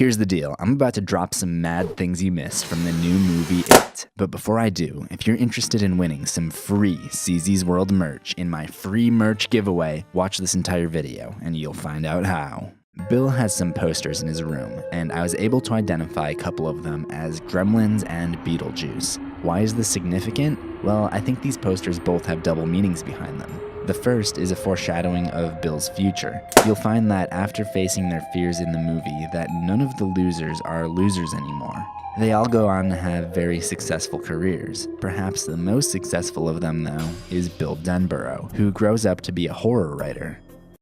Here's the deal, I'm about to drop some mad things you missed from the new movie It. But before I do, if you're interested in winning some free CZ's World merch in my free merch giveaway, watch this entire video and you'll find out how. Bill has some posters in his room, and I was able to identify a couple of them as Gremlins and Beetlejuice. Why is this significant? Well, I think these posters both have double meanings behind them. The first is a foreshadowing of Bill's future. You'll find that after facing their fears in the movie, that none of the losers are losers anymore. They all go on to have very successful careers. Perhaps the most successful of them, though, is Bill Denborough, who grows up to be a horror writer.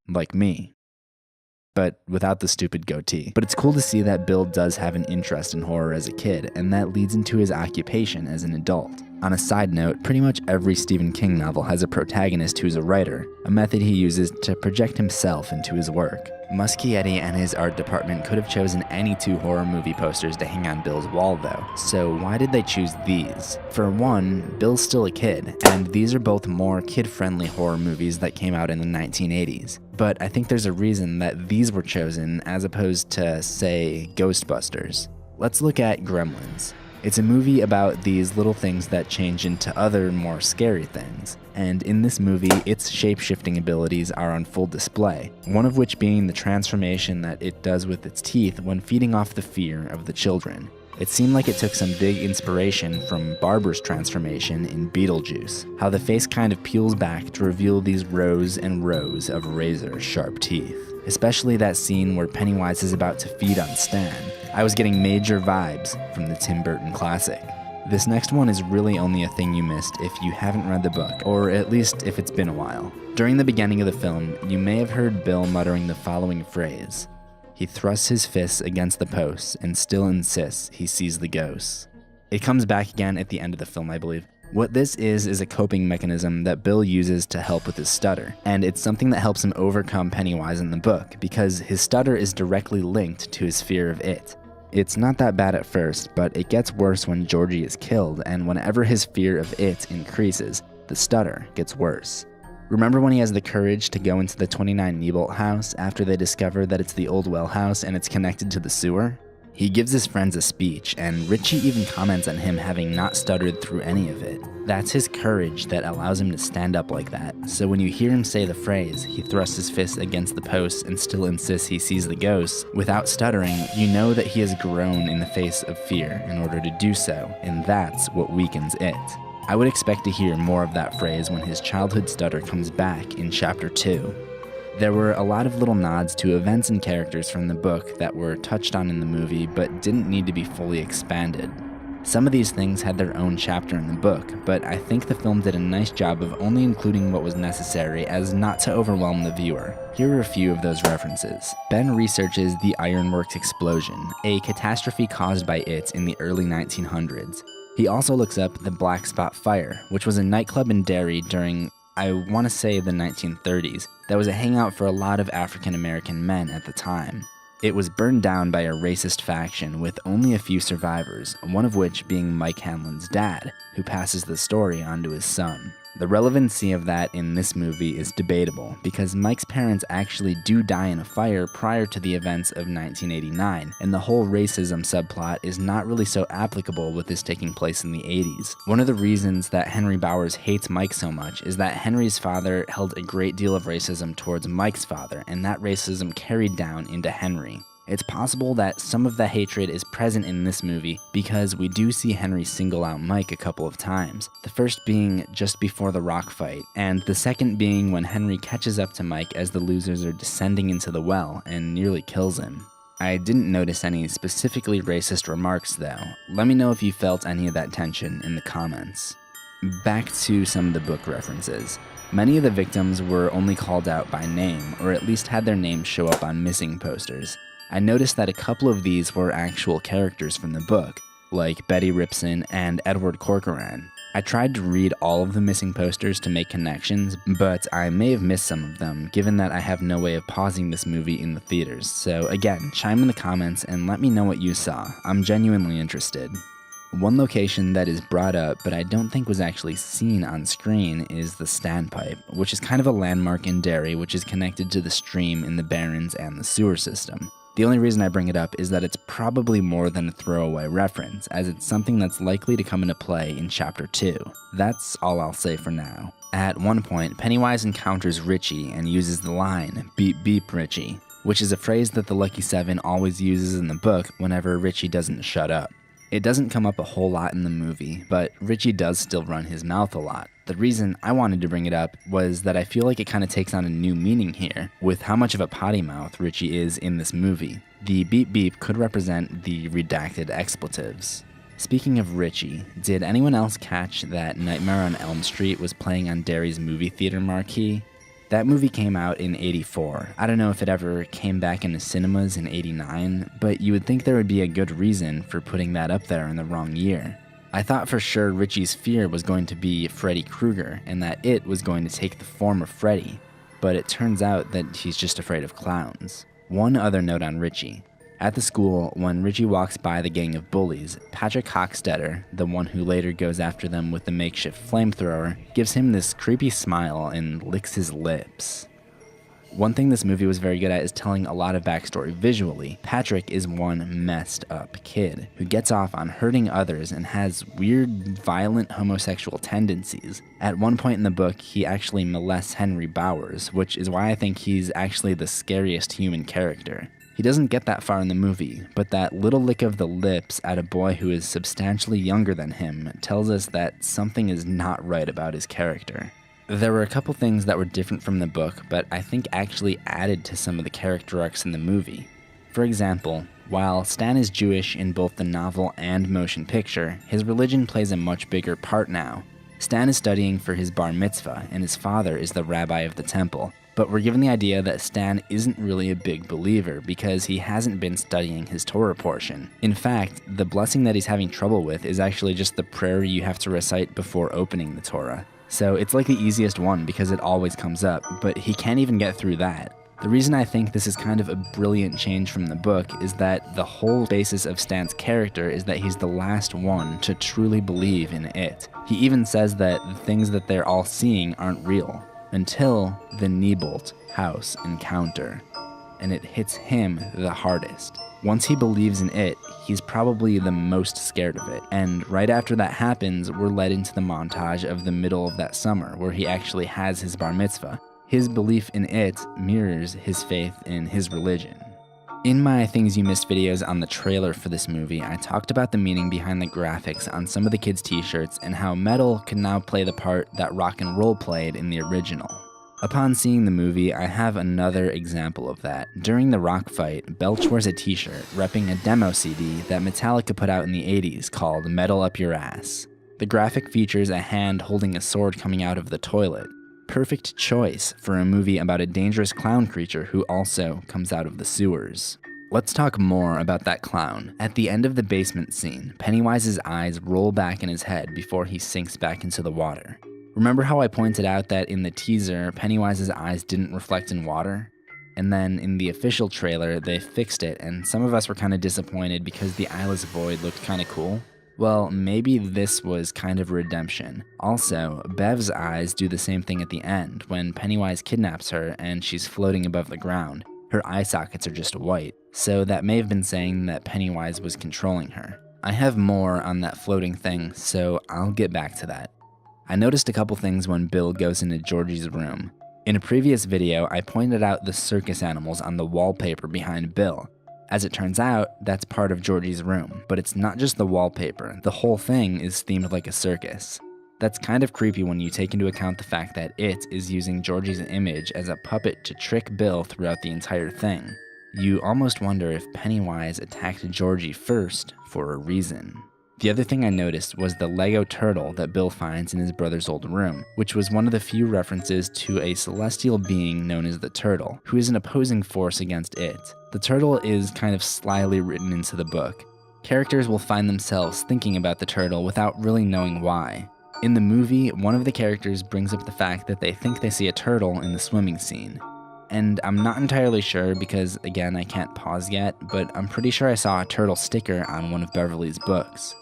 Like me. But without the stupid goatee. But it's cool to see that Bill does have an interest in horror as a kid, and that leads into his occupation as an adult. On a side note, pretty much every Stephen King novel has a protagonist who's a writer, a method he uses to project himself into his work. Muschietti and his art department could have chosen any two horror movie posters to hang on Bill's wall though, so why did they choose these? For one, Bill's still a kid, and these are both more kid-friendly horror movies that came out in the 1980s. But I think there's a reason that these were chosen as opposed to, say, Ghostbusters. Let's look at Gremlins. It's a movie about these little things that change into other, more scary things. And in this movie, its shape-shifting abilities are on full display, one of which being the transformation that it does with its teeth when feeding off the fear of the children. It seemed like it took some big inspiration from Barber's transformation in Beetlejuice, how the face kind of peels back to reveal these rows and rows of razor-sharp teeth. Especially that scene where Pennywise is about to feed on Stan. I was getting major vibes from the Tim Burton classic. This next one is really only a thing you missed if you haven't read the book, or at least if it's been a while. During the beginning of the film, you may have heard Bill muttering the following phrase. He thrusts his fists against the posts and still insists he sees the ghosts. It comes back again at the end of the film, I believe. What this is a coping mechanism that Bill uses to help with his stutter, and it's something that helps him overcome Pennywise in the book, because his stutter is directly linked to his fear of it. It's not that bad at first, but it gets worse when Georgie is killed, and whenever his fear of it increases, the stutter gets worse. Remember when he has the courage to go into the 29 Neibolt house after they discover that it's the old well house and it's connected to the sewer? He gives his friends a speech, and Richie even comments on him having not stuttered through any of it. That's his courage that allows him to stand up like that. So when you hear him say the phrase, he thrusts his fist against the posts and still insists he sees the ghosts, without stuttering, you know that he has grown in the face of fear in order to do so, and that's what weakens it. I would expect to hear more of that phrase when his childhood stutter comes back in Chapter 2. There were a lot of little nods to events and characters from the book that were touched on in the movie but didn't need to be fully expanded. Some of these things had their own chapter in the book, but I think the film did a nice job of only including what was necessary as not to overwhelm the viewer. Here are a few of those references. Ben researches the Ironworks explosion, a catastrophe caused by it in the early 1900s. He also looks up the Black Spot Fire, which was a nightclub in Derry during, I want to say, the 1930s, that was a hangout for a lot of African American men at the time. It was burned down by a racist faction with only a few survivors, one of which being Mike Hanlon's dad, who passes the story on to his son. The relevancy of that in this movie is debatable, because Mike's parents actually do die in a fire prior to the events of 1989, and the whole racism subplot is not really so applicable with this taking place in the 80s. One of the reasons that Henry Bowers hates Mike so much is that Henry's father held a great deal of racism towards Mike's father, and that racism carried down into Henry. It's possible that some of the hatred is present in this movie because we do see Henry single out Mike a couple of times, the first being just before the rock fight, and the second being when Henry catches up to Mike as the losers are descending into the well and nearly kills him. I didn't notice any specifically racist remarks though. Let me know if you felt any of that tension in the comments. Back to some of the book references. Many of the victims were only called out by name, or at least had their names show up on missing posters. I noticed that a couple of these were actual characters from the book, like Betty Ripson and Edward Corcoran. I tried to read all of the missing posters to make connections, but I may have missed some of them, given that I have no way of pausing this movie in the theaters. So again, chime in the comments and let me know what you saw. I'm genuinely interested. One location that is brought up, but I don't think was actually seen on screen, is the Standpipe, which is kind of a landmark in Derry, which is connected to the stream in the Barrens and the sewer system. The only reason I bring it up is that it's probably more than a throwaway reference, as it's something that's likely to come into play in Chapter 2. That's all I'll say for now. At one point, Pennywise encounters Richie and uses the line, "Beep beep Richie," which is a phrase that the Lucky Seven always uses in the book whenever Richie doesn't shut up. It doesn't come up a whole lot in the movie, but Richie does still run his mouth a lot. The reason I wanted to bring it up was that I feel like it kind of takes on a new meaning here, with how much of a potty mouth Richie is in this movie. The beep beep could represent the redacted expletives. Speaking of Richie, did anyone else catch that Nightmare on Elm Street was playing on Derry's movie theater marquee? That movie came out in '84. I don't know if it ever came back into cinemas in '89, but you would think there would be a good reason for putting that up there in the wrong year. I thought for sure Richie's fear was going to be Freddy Krueger, and that it was going to take the form of Freddy, but it turns out that he's just afraid of clowns. One other note on Richie. At the school, when Richie walks by the gang of bullies, Patrick Hockstetter, the one who later goes after them with the makeshift flamethrower, gives him this creepy smile and licks his lips. One thing this movie was very good at is telling a lot of backstory visually. Patrick is one messed up kid who gets off on hurting others and has weird, violent homosexual tendencies. At one point in the book, he actually molests Henry Bowers, which is why I think he's actually the scariest human character. He doesn't get that far in the movie, but that little lick of the lips at a boy who is substantially younger than him tells us that something is not right about his character. There were a couple things that were different from the book, but I think actually added to some of the character arcs in the movie. For example, while Stan is Jewish in both the novel and motion picture, his religion plays a much bigger part now. Stan is studying for his bar mitzvah, and his father is the rabbi of the temple. But we're given the idea that Stan isn't really a big believer because he hasn't been studying his Torah portion. In fact, the blessing that he's having trouble with is actually just the prayer you have to recite before opening the Torah. So it's like the easiest one because it always comes up, but he can't even get through that. The reason I think this is kind of a brilliant change from the book is that the whole basis of Stan's character is that he's the last one to truly believe in it. He even says that the things that they're all seeing aren't real. Until the Neibolt house encounter, and it hits him the hardest. Once he believes in it, he's probably the most scared of it, and right after that happens, we're led into the montage of the middle of that summer, where he actually has his bar mitzvah. His belief in it mirrors his faith in his religion. In my Things You Missed videos on the trailer for this movie, I talked about the meaning behind the graphics on some of the kids' t-shirts and how metal can now play the part that rock and roll played in the original. Upon seeing the movie, I have another example of that. During the rock fight, Belch wears a t-shirt repping a demo CD that Metallica put out in the 80s called Metal Up Your Ass. The graphic features a hand holding a sword coming out of the toilet. Perfect choice for a movie about a dangerous clown creature who also comes out of the sewers. Let's talk more about that clown. At the end of the basement scene, Pennywise's eyes roll back in his head before he sinks back into the water. Remember how I pointed out that in the teaser, Pennywise's eyes didn't reflect in water? And then in the official trailer, they fixed it, and some of us were kind of disappointed because the eyeless void looked kind of cool. Well, maybe this was kind of redemption. Also, Bev's eyes do the same thing at the end, when Pennywise kidnaps her and she's floating above the ground. Her eye sockets are just white, so that may have been saying that Pennywise was controlling her. I have more on that floating thing, so I'll get back to that. I noticed a couple things when Bill goes into Georgie's room. In a previous video, I pointed out the circus animals on the wallpaper behind Bill. As it turns out, that's part of Georgie's room, but it's not just the wallpaper, the whole thing is themed like a circus. That's kind of creepy when you take into account the fact that it is using Georgie's image as a puppet to trick Bill throughout the entire thing. You almost wonder if Pennywise attacked Georgie first for a reason. The other thing I noticed was the Lego turtle that Bill finds in his brother's old room, which was one of the few references to a celestial being known as the Turtle, who is an opposing force against it. The turtle is kind of slyly written into the book. Characters will find themselves thinking about the turtle without really knowing why. In the movie, one of the characters brings up the fact that they think they see a turtle in the swimming scene. And I'm not entirely sure because, again, I can't pause yet, but I'm pretty sure I saw a turtle sticker on one of Beverly's books.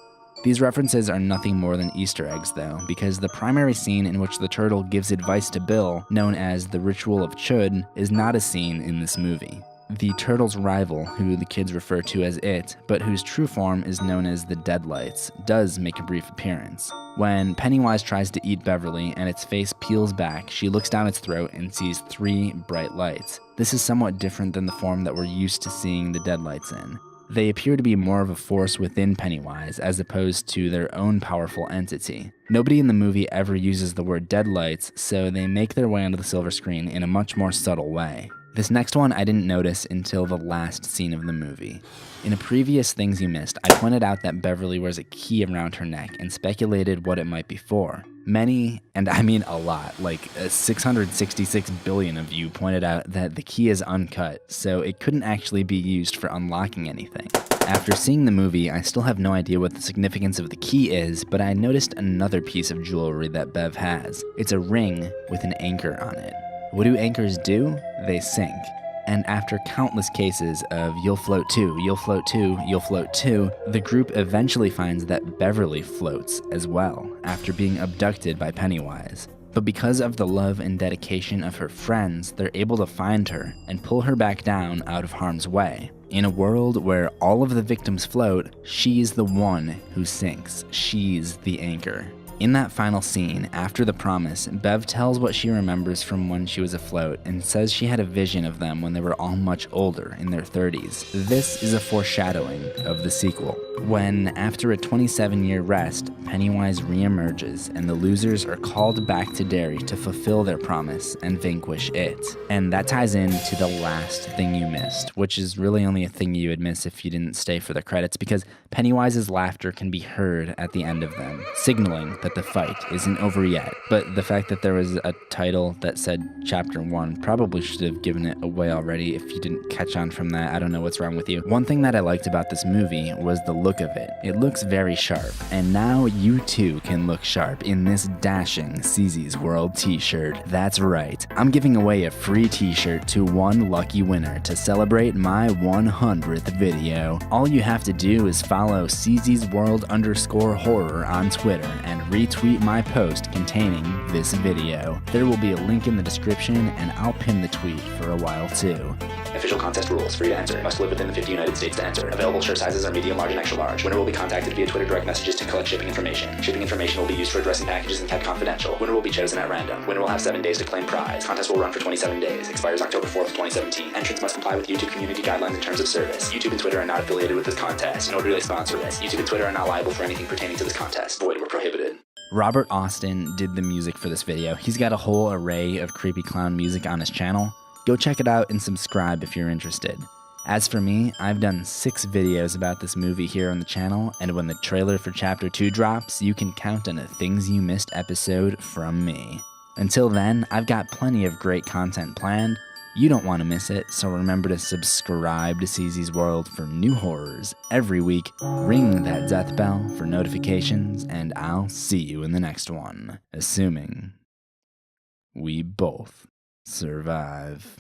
These references are nothing more than Easter eggs though, because the primary scene in which the turtle gives advice to Bill, known as the Ritual of Chud, is not a scene in this movie. The turtle's rival, who the kids refer to as It, but whose true form is known as the Deadlights, does make a brief appearance. When Pennywise tries to eat Beverly and its face peels back, she looks down its throat and sees 3 bright lights. This is somewhat different than the form that we're used to seeing the Deadlights in. They appear to be more of a force within Pennywise as opposed to their own powerful entity. Nobody in the movie ever uses the word Deadlights, so they make their way onto the silver screen in a much more subtle way. This next one I didn't notice until the last scene of the movie. In a previous Things You Missed, I pointed out that Beverly wears a key around her neck and speculated what it might be for. Many, and I mean a lot, like 666 billion of you pointed out that the key is uncut, so it couldn't actually be used for unlocking anything. After seeing the movie, I still have no idea what the significance of the key is, but I noticed another piece of jewelry that Bev has. It's a ring with an anchor on it. What do anchors do? They sink. And after countless cases of you'll float too, you'll float too, you'll float too, the group eventually finds that Beverly floats as well, after being abducted by Pennywise. But because of the love and dedication of her friends, they're able to find her and pull her back down out of harm's way. In a world where all of the victims float, she's the one who sinks. She's the anchor. In that final scene, after the promise, Bev tells what she remembers from when she was afloat and says she had a vision of them when they were all much older, in their 30s. This is a foreshadowing of the sequel. When, after a 27-year rest, Pennywise reemerges and the losers are called back to Derry to fulfill their promise and vanquish it. And that ties into the last thing you missed, which is really only a thing you would miss if you didn't stay for the credits, because Pennywise's laughter can be heard at the end of them, signaling that the fight isn't over yet. But the fact that there was a title that said Chapter 1 probably should have given it away already. If you didn't catch on from that, I don't know what's wrong with you. One thing that I liked about this movie was the look of it. It looks very sharp, and now you too can look sharp in this dashing Seezy's World t-shirt. That's right, I'm giving away a free t-shirt to one lucky winner to celebrate my 100th video. All you have to do is follow Seezy's World_horror on Twitter and retweet my post containing this video. There will be a link in the description, and I'll pin the tweet for a while too. Official contest rules. Free to enter. Must live within the 50 United States to enter. Available shirt sizes are medium, large, and extra large. Winner will be contacted via Twitter direct messages to collect shipping information. Shipping information will be used for addressing packages and kept confidential. Winner will be chosen at random. Winner will have 7 days to claim prize. Contest will run for 27 days. Expires October 4th, 2017. Entrants must comply with YouTube community guidelines and terms of service. YouTube and Twitter are not affiliated with this contest, nor do they sponsor this. YouTube and Twitter are not liable for anything pertaining to this contest. Void where prohibited. Robert Austin did the music for this video. He's got a whole array of creepy clown music on his channel. Go check it out and subscribe if you're interested. As for me, I've done 6 videos about this movie here on the channel, and when the trailer for Chapter 2 drops, you can count on a Things You Missed episode from me. Until then, I've got plenty of great content planned. You don't want to miss it, so remember to subscribe to Seezy's World for new horrors every week. Ring that death bell for notifications, and I'll see you in the next one, assuming we both survive.